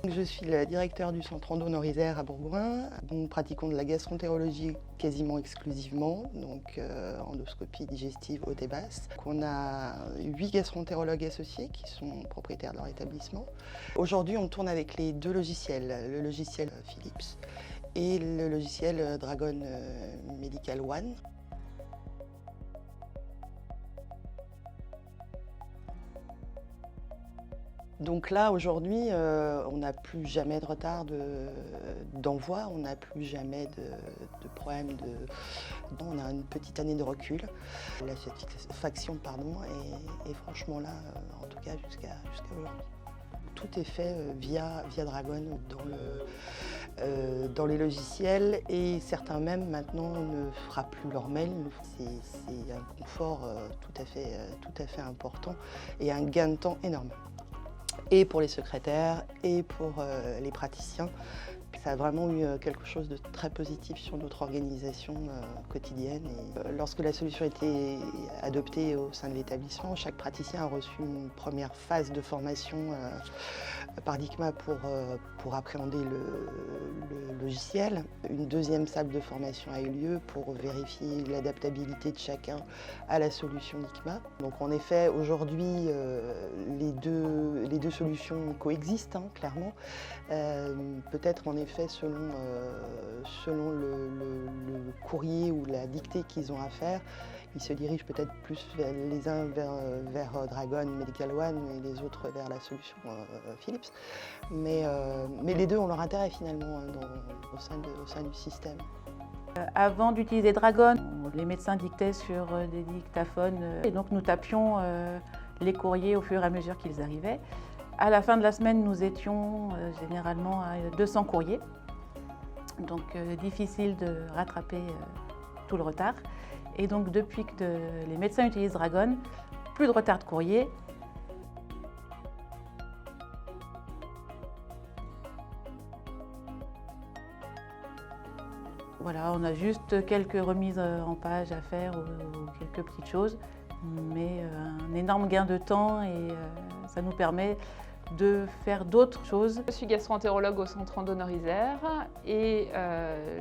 Je suis le directeur du centre Endo-Nord-Isère à Bourgoin. Nous pratiquons de la gastroentérologie quasiment exclusivement, donc endoscopie digestive haute et basse. On a 8 gastroentérologues associés qui sont propriétaires de leur établissement. Aujourd'hui, on tourne avec les 2 logiciels, le logiciel Philips et le logiciel Dragon Medical One. Donc là, aujourd'hui, on n'a plus jamais de retard d'envoi, on n'a plus jamais de problème On a une petite année de recul. La satisfaction, est franchement là, en tout cas jusqu'à aujourd'hui. Tout est fait via Dragon dans les logiciels et certains même maintenant ne frappent plus leur mail. C'est un confort tout à fait important et un gain de temps énorme. Et pour les secrétaires et pour les praticiens. Ça a vraiment eu quelque chose de très positif sur notre organisation quotidienne. Et, lorsque la solution a été adoptée au sein de l'établissement, chaque praticien a reçu une première phase de formation par DICMA pour appréhender le logiciel. Une deuxième salle de formation a eu lieu pour vérifier l'adaptabilité de chacun à la solution DICMA. Donc en effet, aujourd'hui, les deux solutions coexistent, clairement. Peut-être en effet selon le courrier ou la dictée qu'ils ont à faire, ils se dirigent peut-être plus les uns vers Dragon Medical One et les autres vers la solution Philips. Mais les deux ont leur intérêt finalement au sein du système. Avant d'utiliser Dragon, les médecins dictaient sur des dictaphones et donc nous tapions les courriers au fur et à mesure qu'ils arrivaient. À la fin de la semaine, nous étions généralement à 200 courriers, donc difficile de rattraper tout le retard. Et donc depuis que les médecins utilisent Dragon, plus de retard de courrier. Voilà, on a juste quelques remises en page à faire ou quelques petites choses, mais un énorme gain de temps et ça nous permet de faire d'autres choses. Je suis gastro-entérologue au centre Endo-Nord-Isère et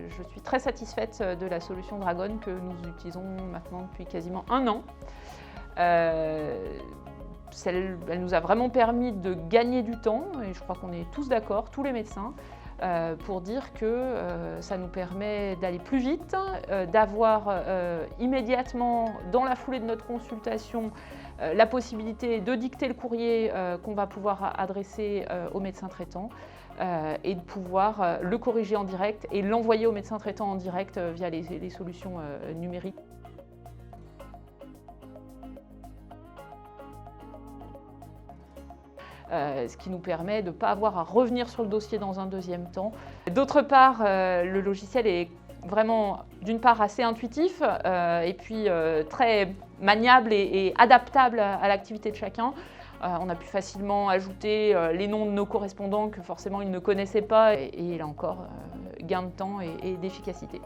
je suis très satisfaite de la solution Dragon que nous utilisons maintenant depuis quasiment 1 an. Elle nous a vraiment permis de gagner du temps et je crois qu'on est tous d'accord, tous les médecins, pour dire que ça nous permet d'aller plus vite, d'avoir immédiatement, dans la foulée de notre consultation, la possibilité de dicter le courrier qu'on va pouvoir adresser au médecin traitant et de pouvoir le corriger en direct et l'envoyer au médecin traitant en direct via les solutions numériques. Ce qui nous permet de ne pas avoir à revenir sur le dossier dans un deuxième temps. D'autre part, le logiciel est vraiment, d'une part, assez intuitif et puis très maniable et adaptable à l'activité de chacun. On a pu facilement ajouter les noms de nos correspondants que forcément ils ne connaissaient pas et là encore, gain de temps et d'efficacité.